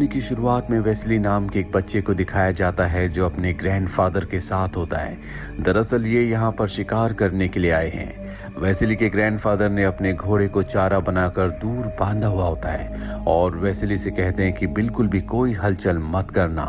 की शुरुआत में वेस्ली नाम के एक बच्चे को दिखाया जाता है जो अपने ग्रैंडफादर के साथ होता है। दरअसल ये यहाँ पर शिकार करने के लिए आए हैं। वेस्ली के ग्रैंडफादर ने अपने घोड़े को चारा बनाकर दूर बांधा हुआ होता है और वेस्ली से कहते हैं कि बिल्कुल भी कोई हलचल मत करना।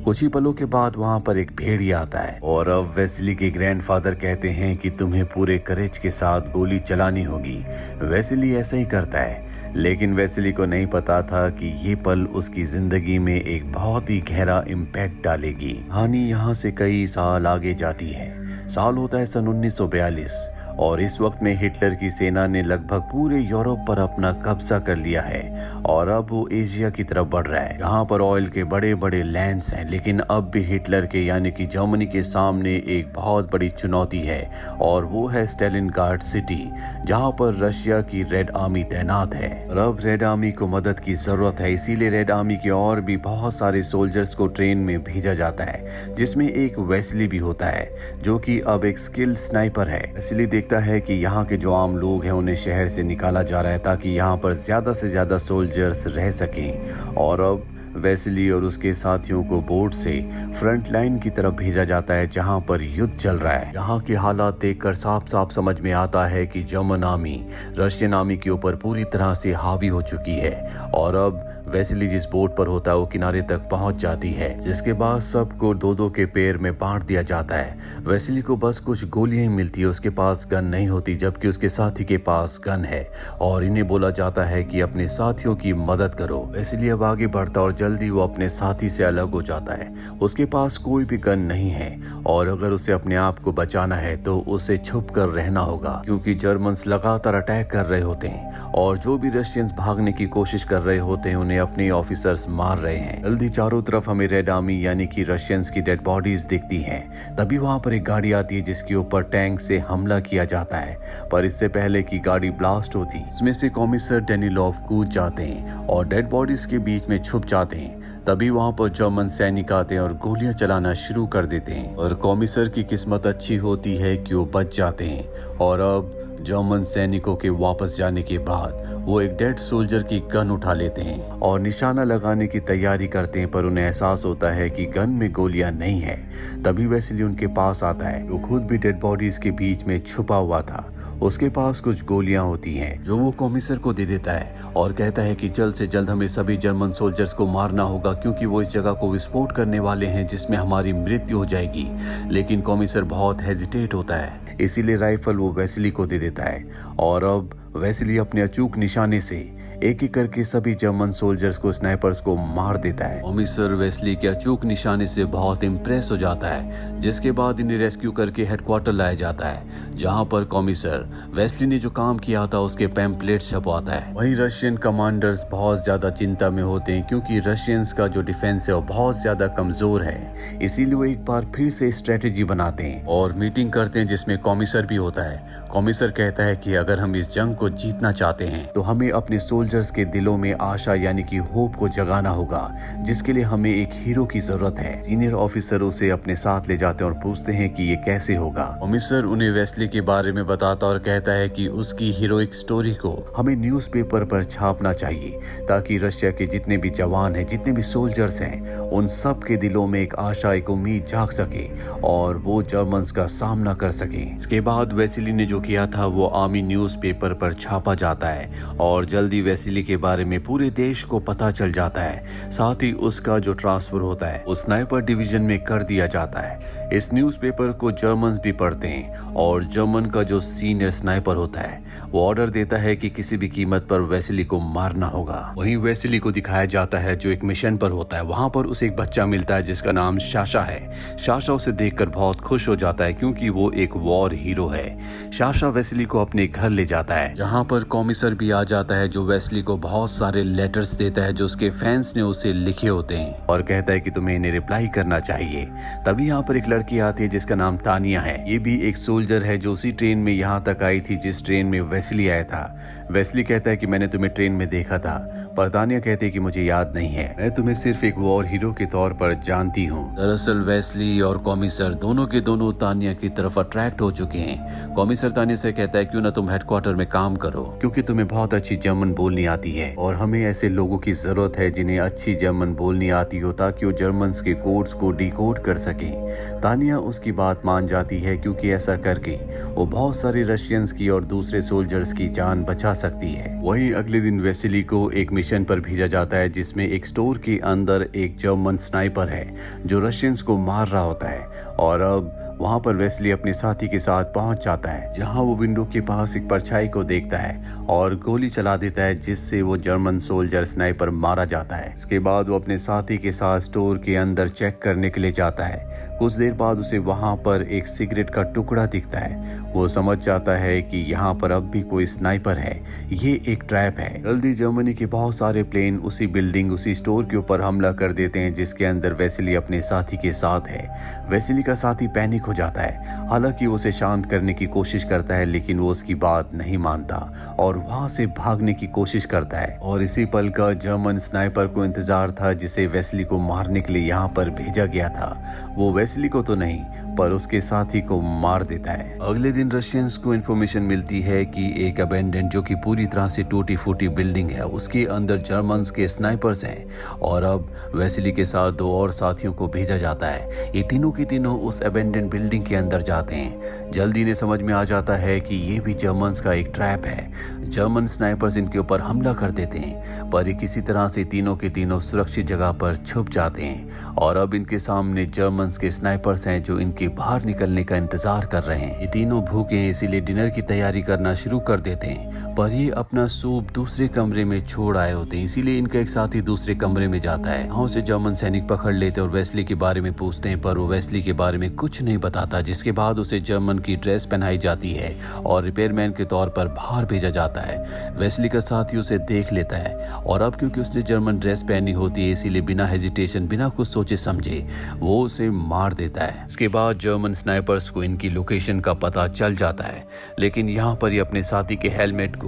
कुछ ही पलों के बाद वहाँ पर एक भेड़िया आता है और अब वेस्ली के ग्रैंडफादर कहते हैं कि तुम्हें पूरे करेज के साथ गोली चलानी होगी। वेस्ली ऐसा ही करता है, लेकिन वेस्ली को नहीं पता था कि ये पल उसकी जिंदगी में एक बहुत ही गहरा इम्पैक्ट डालेगी। कहानी यहाँ से कई साल आगे जाती है। साल होता है सन 1942 और इस वक्त में हिटलर की सेना ने लगभग पूरे यूरोप पर अपना कब्जा कर लिया है और अब वो एशिया की तरफ बढ़ रहा है। यहाँ पर ऑयल के बड़े बड़े लैंड्स हैं, लेकिन अब भी हिटलर के यानी कि जर्मनी के सामने एक बहुत बड़ी चुनौती है और वो है स्टालिनग्राड सिटी, जहाँ पर रशिया की रेड आर्मी तैनात है। और अब रेड आर्मी को मदद की जरूरत है, इसीलिए रेड आर्मी के और भी बहुत सारे सोल्जर्स को ट्रेन में भेजा जाता है, जिसमें एक वेस्ली भी होता है जो कि अब एक स्किल्ड स्नाइपर है। इसलिए है कि यहाँ के जो आम लोग हैं उन्हें शहर से निकाला जा रहा है ताकि यहाँ पर ज्यादा से ज्यादा सोल्जर्स रह सकें। और अब वेस्ली और उसके साथियों को बोट से फ्रंट लाइन की तरफ भेजा जाता है जहां पर युद्ध चल रहा है। यहाँ के हालात देखकर साफ साफ समझ में आता है कि जर्मन आर्मी रशियन आर्मी के ऊपर पूरी तरह से हावी हो चुकी है और अब वेस्ली जिस बोट पर होता है वो किनारे तक पहुंच जाती है, जिसके बाद सबको दो दो के पेयर में बांट दिया जाता है। वेस्ली को बस कुछ गोलियां ही मिलती है, उसके पास गन नहीं होती, जबकि उसके साथी के पास गन है और इन्हें बोला जाता है कि अपने साथियों की मदद करो। वेस्ली अब आगे बढ़ता और जल्दी वो अपने साथी से अलग हो जाता है। उसके पास कोई भी गन नहीं है और अगर उसे अपने आप को बचाना है तो उसे छुप कर रहना होगा, क्योंकि जर्मन्स लगातार अटैक कर रहे होते हैं और जो भी रशियंस भागने की कोशिश कर रहे होते हैं उन्हें अपने ऑफिसर्स मार रहे हैं। जल्दी चारों तरफ हमें रेड आर्मी यानी कि रशियंस की डेड बॉडीज दिखती हैं। तभी वहां पर एक गाड़ी आती है जिसके ऊपर टैंक से हमला किया जाता है, पर इससे पहले कि गाड़ी ब्लास्ट होती इसमें से कॉमिसर डेनिलोव कूद जाते हैं और डेड बॉडीज के बीच में छुप जाते हैं। तभी वहां पर जर्मन सैनिक आते हैं और गोलियां चलाना शुरू कर देते हैं और कॉमिसर की किस्मत अच्छी होती है कि वो बच जाते हैं। और अब जर्मन सैनिकों के वापस जाने के बाद वो एक डेड सोल्जर की गन उठा लेते हैं और निशाना लगाने की तैयारी करते हैं, पर उन्हें एहसास होता है कि गन में गोलियां नहीं है। तभी वेस्ली उनके पास आता है, वो खुद भी डेड बॉडीज के बीच में छुपा हुआ था। उसके पास कुछ गोलियां होती हैं जो वो कॉमिसर को दे देता है और कहता है कि जल्द से जल्द हमें सभी जर्मन सोल्जर्स को मारना होगा, क्योंकि वो इस जगह को विस्फोट करने वाले हैं जिसमें हमारी मृत्यु हो जाएगी। लेकिन कॉमिसर बहुत हेजिटेट होता है, इसीलिए राइफल वो वेस्ली को दे देता है और अब वेस्ली अपने अचूक निशाने से एक एक करके सभी जर्मन सोल्जर्स को स्नाइपर्स को मार देता है। कॉमिसर वेस्ली के अचूक निशाने से बहुत इम्प्रेस हो जाता है, जिसके बाद इन्हें रेस्क्यू करके हेडक्वार्टर लाया जाता है, जहां पर कॉमिसर वेस्ली ने जो काम किया था उसके पैम्पलेट छपवाता है। वहीं रशियन कमांडर्स बहुत ज्यादा चिंता में होते हैं, क्योंकि रशियंस का जो डिफेंस है वो बहुत ज्यादा कमजोर है। इसीलिए वो एक बार फिर से स्ट्रेटेजी बनाते हैं और मीटिंग करते हैं जिसमें कॉमिसर भी होता है। कॉमिसर कहता है कि अगर हम इस जंग को जीतना चाहते हैं तो हमें अपने सोल्जर्स के दिलों में आशा यानी कि होप को जगाना होगा, जिसके लिए हमें एक हीरो की जरूरत है। सीनियर ऑफिसर उसे अपने साथ ले जाते हैं और पूछते हैं कि ये कैसे होगा। कॉमिसर उन्हें वेस्ली के बारे में बताता और कहता है कि उसकी हीरोइक स्टोरी को हमें न्यूज़पेपर पर छापना चाहिए, ताकि रशिया के जितने भी जवान हैं, जितने भी सोल्जर्स हैं, उन सब के दिलों में एक आशा, एक उम्मीद जाग सके और वो जर्मन्स का सामना कर सके। इसके बाद वेस्ली ने जो किया था वो आर्मी न्यूज़पेपर पर छापा जाता है और जल्दी वेस्ली के बारे में पूरे देश को पता चल जाता है। साथ ही उसका जो ट्रांसफर होता है उस स्नाइपर डिवीजन में कर दिया जाता है। इस न्यूज़पेपर को जर्मन्स भी पढ़ते हैं और जर्मन का जो सीनियर स्नाइपर होता है वो ऑर्डर देता है कि किसी भी कीमत पर वेस्ली को मारना होगा। वहीं वेस्ली को दिखाया जाता है जो एक मिशन पर होता है। वहां पर उसे एक बच्चा मिलता है जिसका नाम शाशा है। शाशा उसे देखकर बहुत खुश हो जाता है, क्योंकि वो एक वॉर हीरो है। शाशा वेस्ली को अपने घर ले जाता है, जहां पर कॉमिसर भी आ जाता है जो वेस्ली को बहुत सारे लेटर्स देता है जो उसके फैंस ने उसे लिखे होते हैं और कहता है कि तुम्हें इन्हें रिप्लाई करना चाहिए। तभी यहाँ पर एक लड़की आती है जिसका नाम तानिया है। ये भी एक सोल्जर है जो उसी ट्रेन में यहाँ तक आई थी जिस ट्रेन में वेस्ली आया था। वेस्ली कहता है कि मैंने तुम्हें ट्रेन में देखा था, पर तानिया कहती है कि मुझे याद नहीं है, मैं तुम्हें सिर्फ एक वॉर हीरो के तौर पर जानती हूँ। दरअसल वेस्ली और कॉमिसर दोनों के दोनों तानिया की तरफ अट्रैक्ट हो चुके हैं। कॉमिसर तानिया से कहता है क्यों ना तुम हेडक्वार्टर में काम करो, क्योंकि तुम्हें बहुत अच्छी जर्मन बोलनी आती है और हमें ऐसे लोगों की जरूरत है जिन्हें अच्छी जर्मन बोलनी आती हो ताकि वो जर्मन के कोड्स को डिकोड कर सके। तानिया उसकी बात मान जाती है क्योंकि ऐसा करके वो बहुत सारे रशियंस की और दूसरे सोल्जर्स की जान बचा सकती है। वहीं अगले दिन वेसिली को एक मिशन पर भेजा जाता है जिसमें एक स्टोर के अंदर एक जर्मन स्नाइपर है जो रशियंस को मार रहा होता है और अब वहां पर वेस्ली अपने साथी के साथ पहुंच जाता है जहां वो विंडो के पास एक परछाई को देखता है और गोली चला देता है जिससे वो जर्मन सोल्जर स्नाइपर मारा जाता है। इसके बाद वो अपने साथी के साथ स्टोर के अंदर चेक करने के लिए जाता है। कुछ देर बाद उसे वहां पर एक सिगरेट का टुकड़ा दिखता है। वो समझ जाता है कि यहाँ पर अब भी कोई स्नाइपर है, ये एक ट्रैप है। जल्दी जर्मनी के बहुत सारे प्लेन उसी बिल्डिंग उसी स्टोर के ऊपर हमला कर देते हैं जिसके अंदर वेसिली अपने साथी के साथ है। वेसिली का साथी पैनिक हो जाता है, हालांकि उसे शांत करने की कोशिश करता है लेकिन वो उसकी बात नहीं मानता और वहां से भागने की कोशिश करता है। और इसी पल का जर्मन स्नाइपर को इंतजार था जिसे वेस्ली को मारने के लिए यहाँ पर भेजा गया था। वो वेस्ली को तो नहीं पर उसके साथी को मार देता है। अगले दिन रशियंस को इन्फॉर्मेशन मिलती है कि एक अबेंडेंट जो कि पूरी तरह से टूटी फूटी बिल्डिंग है उसके अंदर जर्मन्स के स्नाइपर्स हैं और अब वेसिली के साथ 2 और साथियों को भेजा जाता है। ये तीनों के तीनों उस अबेंडेंट बिल्डिंग के अंदर जाते हैं। जल्दी इन्हें समझ में आ जाता है कि ये भी जर्मन्स का एक ट्रैप है। जर्मन स्नाइपर्स इनके ऊपर हमला कर देते हैं पर ये किसी तरह से तीनों के तीनों सुरक्षित जगह पर छुप जाते हैं और अब इनके सामने जर्मन्स के स्नाइपर्स हैं जो इनके बाहर निकलने का इंतजार कर रहे हैं। ये तीनों भूखे हैं इसीलिए डिनर की तैयारी करना शुरू कर देते हैं पर ये अपना सूप दूसरे कमरे में छोड़ आए होते हैं इसीलिए इनका एक साथी दूसरे कमरे में जाता है। वहाँ से जर्मन सैनिक पकड़ लेते और वेस्ली के बारे में पूछते हैं पर वो वेस्ली के बारे में कुछ नहीं बताता, जिसके बाद उसे जर्मन की ड्रेस पहनाई जाती है और रिपेयरमैन के तौर पर बाहर भेजा जाता है। वेस्ली का साथी उसे देख लेता है और अब क्योंकि उसने जर्मन ड्रेस पहनी होती है इसीलिए बिना हेजिटेशन बिना कुछ सोचे समझे वो उसे मार देता है। इसके बाद जर्मन स्नाइपर्स को इनकी लोकेशन का पता चल जाता है लेकिन यहाँ पर ये अपने साथी के हेलमेट को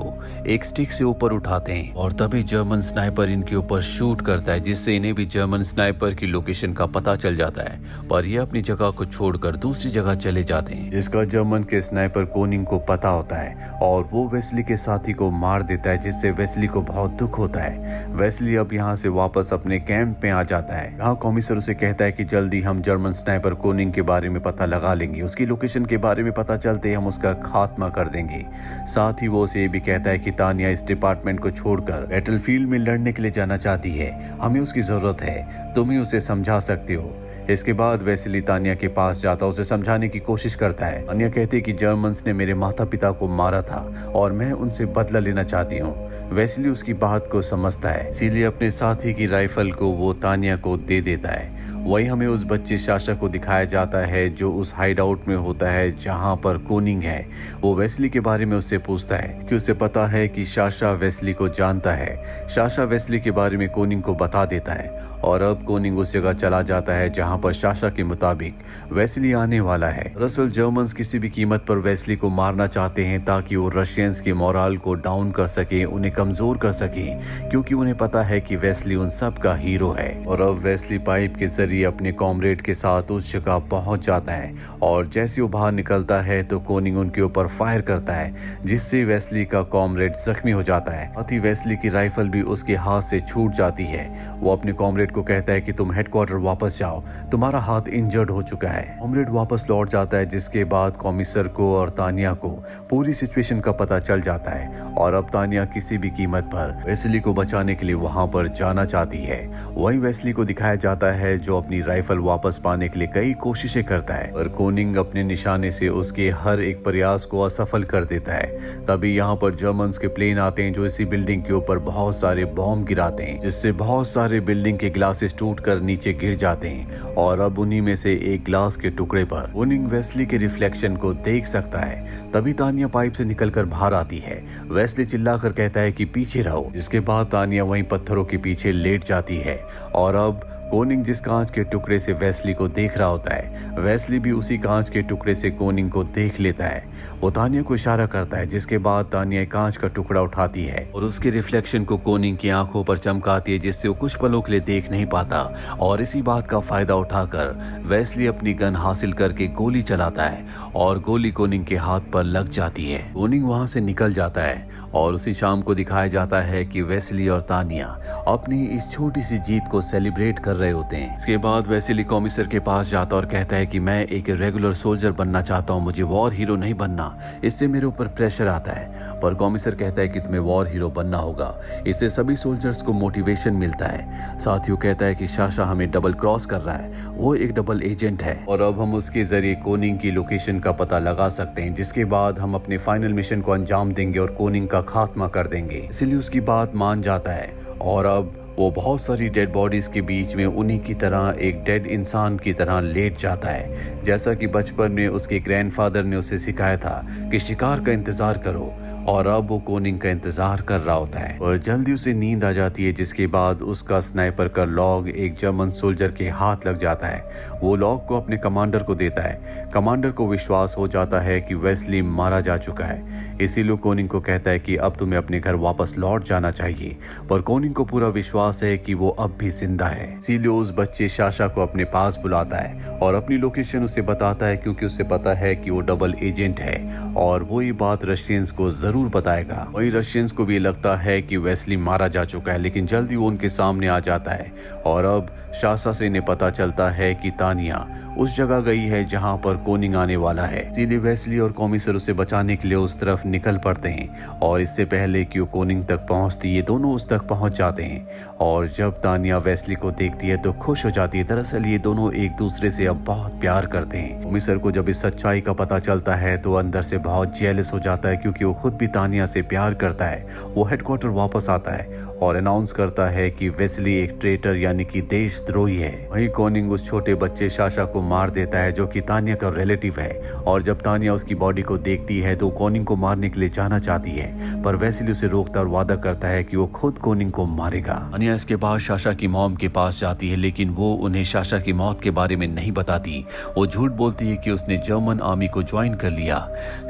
एक स्टिक से ऊपर उठाते हैं और तभी जर्मन स्नाइपर इनके ऊपर शूट करता है जिससे इन्हें भी जर्मन स्नाइपर की लोकेशन का पता चल जाता है पर ये अपनी जगह को छोड़कर दूसरी जगह चले जाते हैं जिसका जर्मन के स्नाइपर कोनिंग को पता होता है और वो वेस्ली के साथी को मार देता है जिससे वेस्ली को बहुत दुख होता है। वेस्ली अब यहाँ से वापस अपने कैंप में आ जाता है। यहाँ कॉमिसर उसे कहता है कि जल्दी हम जर्मन स्नाइपर कोनिंग के बारे में पता लगा लेंगे, उसकी लोकेशन के बारे में पता चलते ही हम उसका खात्मा कर देंगे। साथ ही वो उसे भी कहता है कि तानिया इस डिपार्टमेंट को छोड़कर बैटलफील्ड में लड़ने के लिए जाना चाहती है, हमें उसकी जरूरत है, तुम ही उसे समझा सकते हो। इसके बाद वेस्ली तानिया के पास जाता उसे समझाने की कोशिश करता है। तानिया कहती है कि जर्मन्स ने मेरे माता पिता को मारा था और मैं उनसे बदला लेना चाहती हूँ। वेस्ली उसकी बात को समझता है इसीलिए अपने साथी की राइफल को वो तानिया को दे देता है। वही हमें उस बच्चे शाशा को दिखाया जाता है जो उस हाइड आउट में होता है जहां पर कोनिंग है। वो वेस्ली के बारे में उससे पूछता है कि उसे पता है कि शाशा वेस्ली को जानता है। शाशा वेस्ली के बारे में कोनिंग को बता देता है और अब कोनिंग उस जगह चला जाता है जहां पर शाशा के मुताबिक वेस्ली आने वाला है। दरअसल जर्मन्स किसी भी कीमत पर वेस्ली को मारना चाहते हैं ताकि वो रशियंस के मोराल को डाउन कर सके, उन्हें कमजोर कर सके, क्योंकि उन्हें पता है कि वेस्ली उन सब का हीरो है। और अब वेस्ली पाइप के जरिए अपने कॉमरेड के साथ उस जगह पहुंच जाता है और जैसे वो बाहर निकलता है तो कोनिंग उनके ऊपर फायर करता है जिससे वेस्ली का कॉमरेड जख्मी हो जाता है। साथ ही वेस्ली की राइफल भी उसके हाथ से छूट जाती है। वो अपने कॉमरेड को कहता है कि तुम हेडक्वार्टर वापस जाओ, तुम्हारा हाथ इंजर्ड हो चुका है। कॉमरेड वापस लौट जाता है जिसके बाद कॉमिसर को और तानिया को पूरी सिचुएशन का पता चल जाता है और अब तानिया किसी भी कीमत पर वेस्ली को बचाने के लिए वहां पर जाना चाहती है। वहीं वेस्ली को दिखाया जाता है जो अपनी राइफल वापस पाने के लिए कई कोशिशें करता है पर कोनिंग अपने निशाने से उसके हर एक प्रयास को असफल कर देता है। तभी यहाँ पर जर्मन्स के प्लेन आते हैं जो इसी बिल्डिंग के ऊपर बहुत सारे बॉम्ब गिराते हैं जिससे बहुत सारे बिल्डिंग के ग्लासेस टूटकर नीचे गिर जाते हैं और अब उन्हीं में से एक ग्लास के टुकड़े पर कोनिंग वेस्ली के रिफ्लेक्शन को देख सकता है। तभी तानिया पाइप से निकलकर बाहर आती है। वेस्ली चिल्लाकर कहता है कि पीछे रहो, जिसके बाद तानिया वहीं पत्थरों के पीछे लेट जाती है और अब कोनिंग जिस कांच के टुकड़े से वेस्ली को देख रहा होता है, वेस्ली भी उसी कांच के टुकड़े से कोनिंग को देख लेता है। वो तानिया को इशारा करता है, जिसके बाद तानिया एक कांच का टुकड़ा उठाती है और उसके रिफ्लेक्शन को कोनिंग की आंखों पर चमकाती है, जिससे वो कुछ पलों के लिए देख नहीं पाता। और इसी बात का फायदा उठाकर वेस्ली अपनी गन हासिल करके गोली चलाता है और गोली कोनिंग के हाथ पर लग जाती है। कोनिंग वहां से निकल जाता है और उसी शाम को दिखाया जाता है कि वेस्ली और तानिया अपनी इस छोटी सी जीत को सेलिब्रेट कर रहे होते हैं। इसके बाद वेस्ली कॉमिसर के पास जाता और कहता है कि मैं एक रेगुलर सोल्जर बनना चाहता हूँ, मुझे वॉर हीरो नहीं बनना, इससे मेरे ऊपर प्रेशर आता है। पर कॉमिसर कहता है कि तुम्हें वॉर हीरो बनना होगा, इससे सभी सोल्जर्स को मोटिवेशन मिलता है। साथ ही वो कहता है कि शाशा हमें डबल क्रॉस कर रहा है, वो एक डबल एजेंट है और अब हम उसके जरिए कोनिंग की लोकेशन का पता लगा सकते हैं, जिसके बाद हम अपने फाइनल मिशन को अंजाम देंगे और कोनिंग का खात्मा कर देंगे। इसलिए उसकी बात मान जाता है और अब वो बहुत सारी डेड बॉडीज के बीच में उन्हीं की तरह एक डेड इंसान की तरह लेट जाता है, जैसा कि बचपन में उसके ग्रैंडफादर ने उसे सिखाया था कि शिकार का इंतजार करो। और अब वो कोनिंग का इंतजार कर रहा होता है और जल्दी उसे नींद आ जाती है, जिसके बाद उसका स्नाइपर का लॉग एक जर्मन सोल्जर के हाथ लग जाता है। वो लॉग को अपने कमांडर को देता है। कमांडर को विश्वास हो जाता है कि वेस्ली मारा जा चुका है, इसीलिए कोनिंग को कहता है कि अब तुम्हें अपने घर वापस लौट जाना चाहिए। पर कोनिंग को पूरा विश्वास है कि वो अब भी जिंदा है, इसीलिए उस बच्चे शाशा को अपने पास बुलाता है और अपनी लोकेशन उसे बताता है, क्योंकि उसे पता है कि वो डबल एजेंट है और वो ये बात रशियंस को जरूर बताएगा। वहीं रशियंस को भी लगता है कि वेस्ली मारा जा चुका है, लेकिन जल्दी वो उनके सामने आ जाता है और अब शाशा से इन्हें पता चलता है कि तानिया उस जगह गई है जहां पर कोनिंग आने वाला है। इसीलिए वेस्ली और कॉमिसर उसे बचाने के लिए उस तरफ निकल पड़ते हैं और इससे पहले कि वो कोनिंग तक पहुंचती, ये दोनों उस तक पहुंच जाते हैं। और जब तानिया वेस्ली को देखती है तो खुश हो जाती है। दरअसल ये दोनों एक दूसरे से अब बहुत प्यार करते हैं। कॉमिसर को जब इस सच्चाई का पता चलता है तो अंदर से बहुत जेलस हो जाता है, क्योंकि वो खुद भी तानिया से प्यार करता है। वो हेडक्वार्टर वापस आता है और अनाउंस करता है कि वेस्ली एक ट्रेटर यानी कि देशद्रोही है। वहीं कोनिंग उस छोटे बच्चे शाशा को मार देता है, जो कि तानिया का रिलेटिव है। और जब तानिया उसकी बॉडी को देखती है तो कोनिंग को मारने के लिए जाना चाहती है, पर वेस्ली उसे रोकता और वादा करता है कि वो खुद कोनिंग को मारेगा। तानिया इसके बाद शाशा की मॉम के पास जाती है, लेकिन वो उन्हें शाशा की मौत के बारे में नहीं बताती। वो झूठ बोलती है कि उसने जर्मन आर्मी को ज्वाइन कर लिया।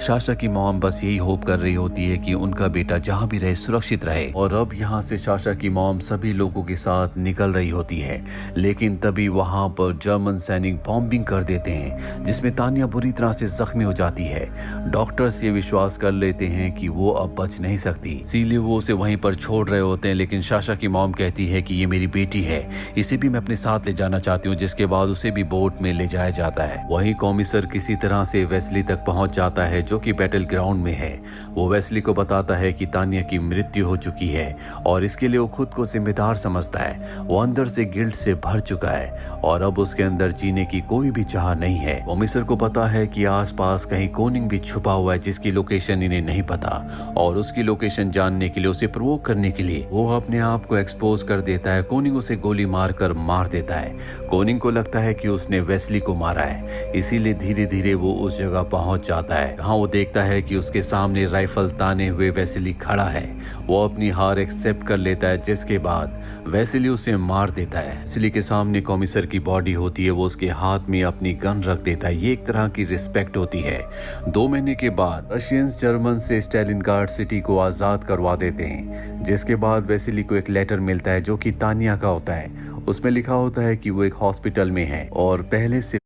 शाशा की मॉम बस यही होप कर रही होती है कि उनका बेटा जहाँ भी रहे सुरक्षित रहे। और अब यहाँ से शाशा की मॉम सभी लोगों के साथ निकल रही होती है, लेकिन तभी वहां पर जर्मन सैनिक बॉम्बिंग कर देते हैं, जिसमें तानिया बुरी तरह से जख्मी हो जाती है। डॉक्टर्स ये विश्वास कर लेते हैं कि वो अब बच नहीं सकती, इसीलिए वो उसे वहीं पर छोड़ रहे होते हैं। लेकिन शाशा की मॉम कहती है कि ये मेरी बेटी है, इसे भी मैं अपने साथ ले जाना चाहती हूँ, जिसके बाद उसे भी बोट में ले जाया जाता है। वहीं कॉमिसर किसी तरह से वेस्ली तक पहुंच जाता है, जो कि बैटल ग्राउंड में है। वो वेस्ली को बताता है कि तानिया की मृत्यु हो चुकी है और इसके लिए वो खुद को जिम्मेदार समझता है। वो अंदर से गिल्ट से भर चुका है और अब उसके अंदर जीने की कोई भी चाह नहीं है। कॉमिसर को पता है कि आसपास कहीं कोनिंग भी छुपा हुआ है, जिसकी लोकेशन इन्हें नहीं पता, और उसकी लोकेशन जानने के लिए, उसे प्रोवोक करने के लिए वो अपने आप को एक्सपोज कर देता है। कोनिंग उसे गोली मारकर मार देता है। कोनिंग को लगता है कि उसने वेस्ली को मारा है, इसीलिए धीरे धीरे वो उस जगह पहुंच जाता है जहां वो देखता है कि उसके सामने राइफल ताने हुए वेस्ली खड़ा है। वो अपनी हार एक्सेप्ट कर लेता है, जिसके बाद वेस्ली उसे मार देता है। वेस्ली के सामने कॉमिसर की बॉडी होती है, वो उसके हाथ में अपनी गन रख देता है। ये एक तरह की रिस्पेक्ट होती है। 2 महीने के बाद रशियंस जर्मन से स्टालिनग्राड सिटी को आजाद करवा देते हैं, जिसके बाद वेस्ली को एक लेटर मिलता है जो कि तानिया का होता है। उसमें लिखा होता है कि वो एक हॉस्पिटल में है और पहले से